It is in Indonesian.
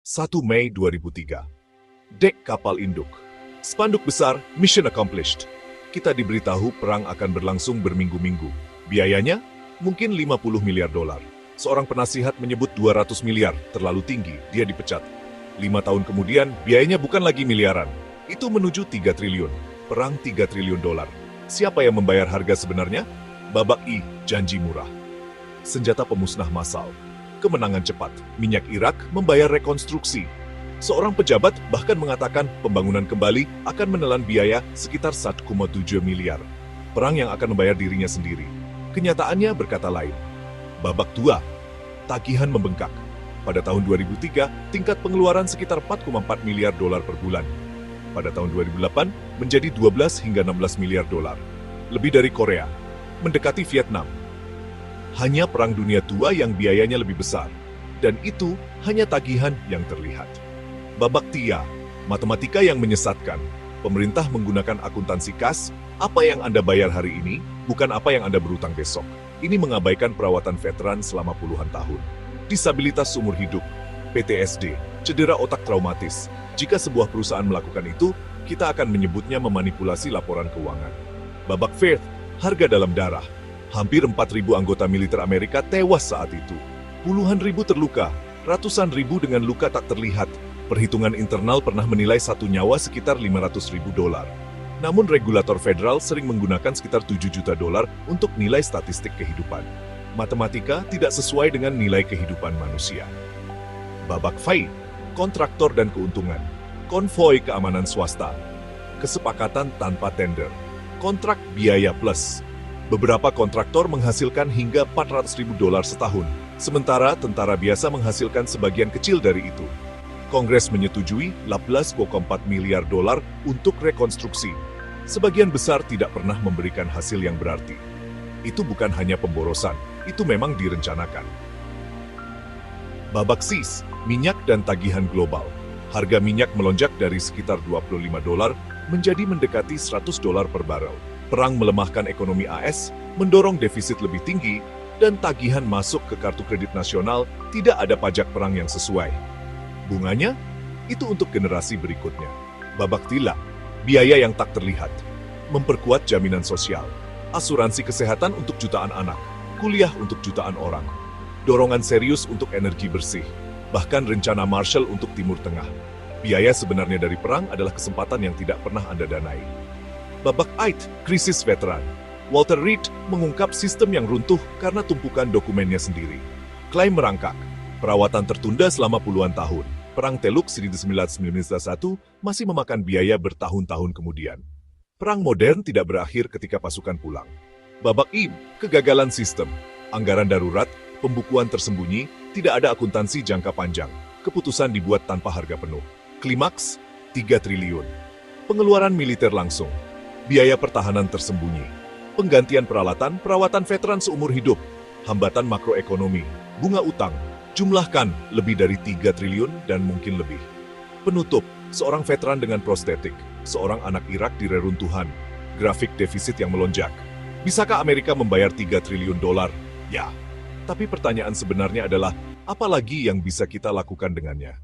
1 Mei 2003. Dek kapal induk. Spanduk besar, mission accomplished. Kita diberitahu perang akan berlangsung berminggu-minggu. Biayanya mungkin 50 miliar dolar. Seorang penasihat menyebut 200 miliar, terlalu tinggi, dia dipecat. 5 tahun kemudian, biayanya bukan lagi miliaran. Itu menuju 3 triliun. Perang 3 triliun dolar. Siapa yang membayar harga sebenarnya? Babak I, janji murah. Senjata pemusnah massal. Kemenangan cepat. Minyak Irak membayar rekonstruksi. Seorang pejabat bahkan mengatakan pembangunan kembali akan menelan biaya sekitar 1,7 miliar. Perang yang akan membayar dirinya sendiri. Kenyataannya berkata lain. Babak 2. Tagihan membengkak. Pada tahun 2003, tingkat pengeluaran sekitar 4,4 miliar dolar per bulan. Pada tahun 2008, menjadi 12 hingga 16 miliar dolar. Lebih dari Korea. Mendekati Vietnam. Hanya Perang Dunia II yang biayanya lebih besar. Dan itu hanya tagihan yang terlihat. Babak 3. Matematika yang menyesatkan. Pemerintah menggunakan akuntansi kas, apa yang Anda bayar hari ini, bukan apa yang Anda berutang besok. Ini mengabaikan perawatan veteran selama puluhan tahun. Disabilitas seumur hidup, PTSD, cedera otak traumatis. Jika sebuah perusahaan melakukan itu, kita akan menyebutnya memanipulasi laporan keuangan. Babak 4. Harga dalam darah. Hampir 4.000 anggota militer Amerika tewas saat itu. Puluhan ribu terluka, ratusan ribu dengan luka tak terlihat. Perhitungan internal pernah menilai satu nyawa sekitar 500 ribu dolar. Namun regulator federal sering menggunakan sekitar 7 juta dolar untuk nilai statistik kehidupan. Matematika tidak sesuai dengan nilai kehidupan manusia. Babak 5. Kontraktor dan keuntungan. Konvoi keamanan swasta. Kesepakatan tanpa tender. Kontrak biaya plus. Beberapa kontraktor menghasilkan hingga 400 ribu dolar setahun, sementara tentara biasa menghasilkan sebagian kecil dari itu. Kongres menyetujui 18,4 miliar dolar untuk rekonstruksi. Sebagian besar tidak pernah memberikan hasil yang berarti. Itu bukan hanya pemborosan, itu memang direncanakan. Babak sis, minyak dan tagihan global. Harga minyak melonjak dari sekitar 25 dolar menjadi mendekati 100 dolar per barel. Perang melemahkan ekonomi AS, mendorong defisit lebih tinggi, dan tagihan masuk ke kartu kredit nasional tidak ada pajak perang yang sesuai. Bunganya, itu untuk generasi berikutnya. Babak tiga, biaya yang tak terlihat. Memperkuat jaminan sosial. Asuransi kesehatan untuk jutaan anak. Kuliah untuk jutaan orang. Dorongan serius untuk energi bersih. Bahkan rencana Marshall untuk Timur Tengah. Biaya sebenarnya dari perang adalah kesempatan yang tidak pernah Anda danai. Babak 8, krisis veteran. Walter Reed mengungkap sistem yang runtuh karena tumpukan dokumennya sendiri. Klaim merangkak. Perawatan tertunda selama puluhan tahun. Perang Teluk 1991 masih memakan biaya bertahun-tahun kemudian. Perang modern tidak berakhir ketika pasukan pulang. Babak I, kegagalan sistem. Anggaran darurat, pembukuan tersembunyi, tidak ada akuntansi jangka panjang. Keputusan dibuat tanpa harga penuh. Klimaks, 3 triliun. Pengeluaran militer langsung. Biaya pertahanan tersembunyi. Penggantian peralatan, perawatan veteran seumur hidup. Hambatan makroekonomi. Bunga utang. Jumlahkan lebih dari 3 triliun dan mungkin lebih. Penutup, seorang veteran dengan prostetik. Seorang anak Irak di reruntuhan. Grafik defisit yang melonjak. Bisakah Amerika membayar 3 triliun dolar? Ya. Tapi pertanyaan sebenarnya adalah, apa lagi yang bisa kita lakukan dengannya?